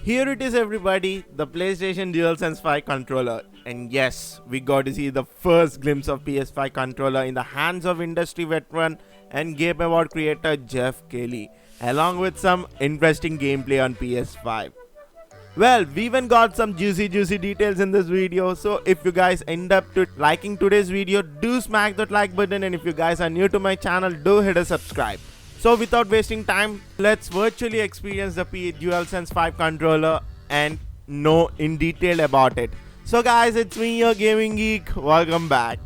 Here it is everybody, the PlayStation DualSense 5 controller. And yes, we got to see the first glimpse of PS5 controller in the hands of industry veteran and Game Award creator Jeff Keighley, along with some interesting gameplay on PS5. Well, we even got some juicy details in this video, so if you guys end up liking today's video, do smack that like button, and if you guys are new to my channel, do hit a subscribe. So without wasting time, let's virtually experience the DualSense 5 controller and know in detail about it. So guys, it's me, your gaming geek. Welcome back.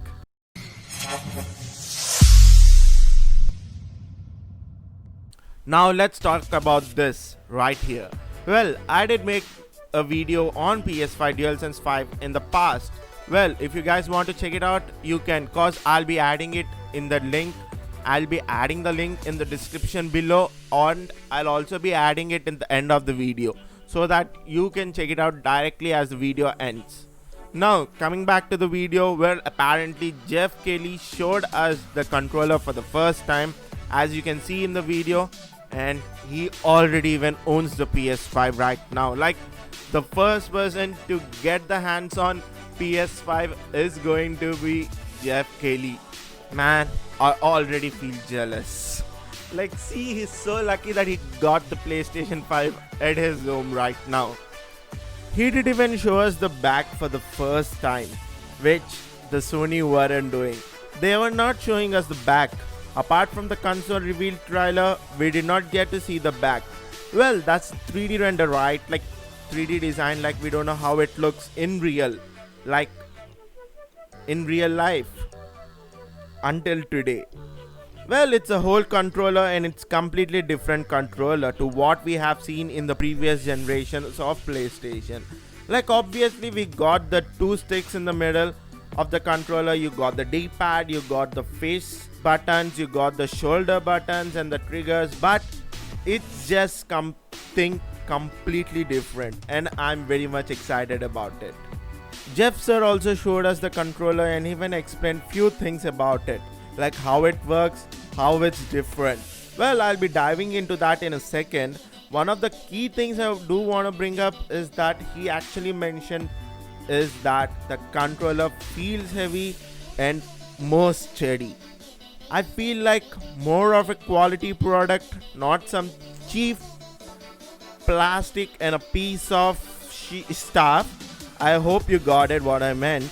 Now let's talk about this right here. Well, I did make a video on PS5 DualSense 5 in the past. Well, if you guys want to check it out, you can, cause I'll be adding it in the link. I'll be adding the link in the description below, and I'll also be adding it in the end of the video so that you can check it out directly as the video ends. Now coming back to the video, where apparently Jeff Keighley showed us the controller for the first time, as you can see in the video, and he already even owns the PS5 right now. Like, the first person to get the hands on PS5 is going to be Jeff Keighley. Man, I already feel jealous. Like, see, he's so lucky that he got the PlayStation 5 at his home right now. He did even show us the back for the first time, which the Sony weren't doing. They were not showing us the back. Apart from the console reveal trailer, we did not get to see the back. Well, that's 3D render, right? Like 3D design, like we don't know how it looks in real life until today. Well, it's a whole controller, and it's completely different controller to what we have seen in the previous generations of PlayStation. Like, obviously we got the two sticks in the middle of the controller, you got the D-pad, you got the face buttons, you got the shoulder buttons and the triggers, but it's just something completely different, and I'm very much excited about it. Jeff sir also showed us the controller and even explained few things about it, like how it works, how it's different. Well, I'll be diving into that in a second. One of the key things I do want to bring up is that he actually mentioned is that the controller feels heavy and more steady. I feel like more of a quality product, not some cheap plastic and a piece of stuff. I hope you got it what I meant.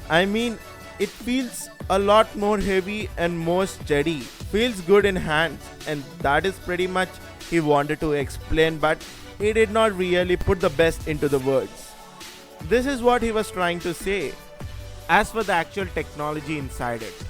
I mean, it feels a lot more heavy and more steady. Feels good in hands, and that is pretty much he wanted to explain, but he did not really put the best into the words. This is what he was trying to say. As for the actual technology inside it,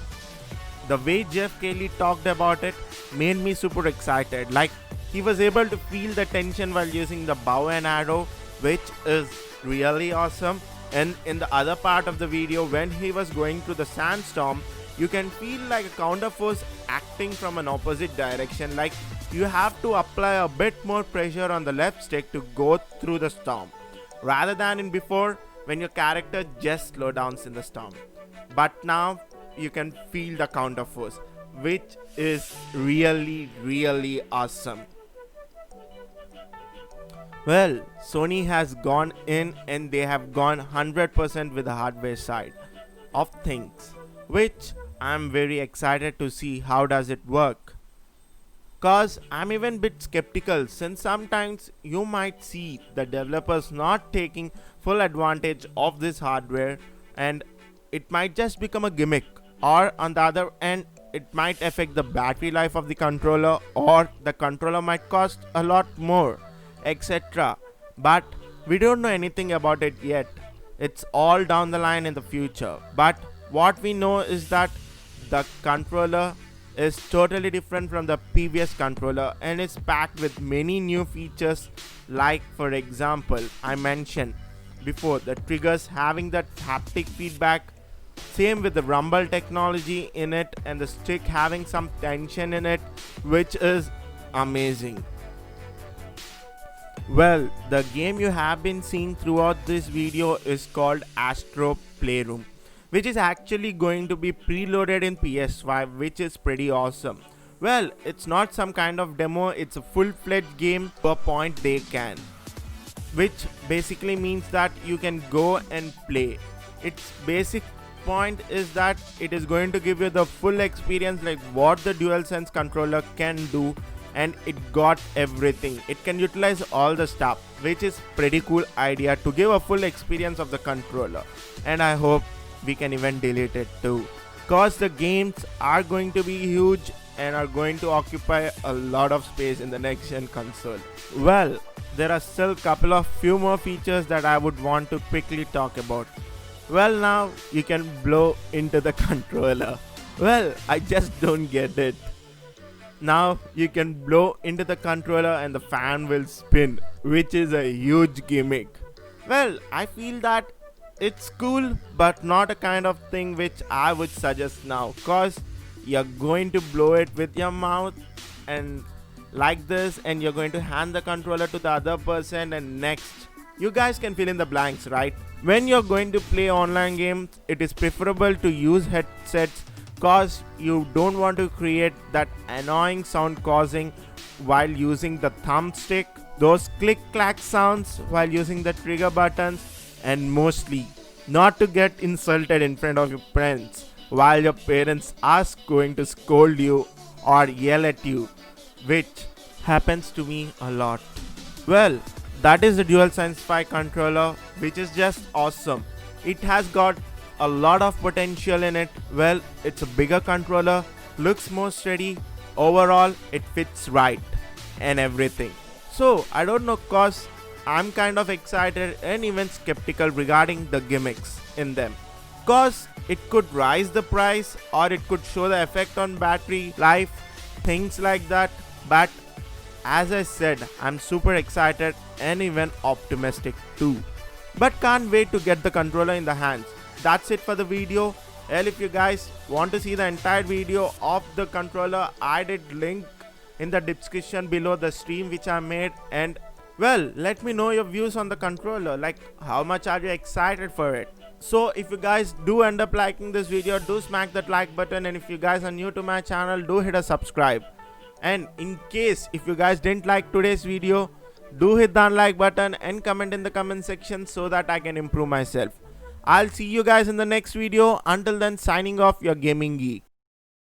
the way Jeff Keighley talked about it made me super excited. Like, he was able to feel the tension while using the bow and arrow, which is really awesome. And in the other part of the video, when he was going through the sandstorm, you can feel like a counter force acting from an opposite direction. Like, you have to apply a bit more pressure on the left stick to go through the storm, rather than in before when your character just slow down in the storm. But now you can feel the counter force, which is really awesome. Well, Sony has gone in and they have gone 100% with the hardware side of things, which I'm very excited to see how does it work. Cause I'm even a bit skeptical, since sometimes you might see the developers not taking full advantage of this hardware, and it might just become a gimmick, or on the other end it might affect the battery life of the controller, or the controller might cost a lot more, etc. But we don't know anything about it yet. It's all down the line in the future. But what we know is that the controller is totally different from the previous controller, and it's packed with many new features, like for example, I mentioned before, the triggers having that haptic feedback, same with the rumble technology in it, and the stick having some tension in it, which is amazing. Well, the game you have been seeing throughout this video is called Astro Playroom, which is actually going to be preloaded in PS5, which is pretty awesome. Well, it's not some kind of demo, it's a full-fledged game to a point they can. which basically means that you can go and play. Its basic point is that it is going to give you the full experience like what the DualSense controller can do, and it got everything. It can utilize all the stuff, which is pretty cool idea to give a full experience of the controller. And I hope we can even delete it too, cause the games are going to be huge and are going to occupy a lot of space in the next gen console. Well, there are still couple of few more features that I would want to quickly talk about. Well, now you can blow into the controller. Well, I just don't get it. Now you can blow into the controller and the fan will spin, which is a huge gimmick. Well, I feel that it's cool, but not a kind of thing which I would suggest now, cause you're going to blow it with your mouth and like this, and you're going to hand the controller to the other person, and next. You guys can fill in the blanks, right? When you're going to play online games, it is preferable to use headsets, cause you don't want to create that annoying sound causing while using the thumbstick, those click clack sounds while using the trigger buttons, and mostly not to get insulted in front of your friends while your parents are going to scold you or yell at you, which happens to me a lot. Well, that is the DualSense 5 controller, which is just awesome. It has got a lot of potential in it. Well, it's a bigger controller, looks more steady, overall it fits right and everything. So I don't know, cause I'm kind of excited and even skeptical regarding the gimmicks in them, cause it could rise the price or it could show the effect on battery life, things like that. But as I said, I'm super excited and even optimistic too. But can't wait to get the controller in the hands. That's it for the video. Well, if you guys want to see the entire video of the controller, I did link in the description below the stream which I made. And well, let me know your views on the controller, like how much are you excited for it. So if you guys do end up liking this video, do smack that like button, and if you guys are new to my channel, do hit a subscribe. And in case if you guys didn't like today's video, do hit the unlike button and comment in the comment section so that I can improve myself. I'll see you guys in the next video. Until then, signing off, your gaming geek.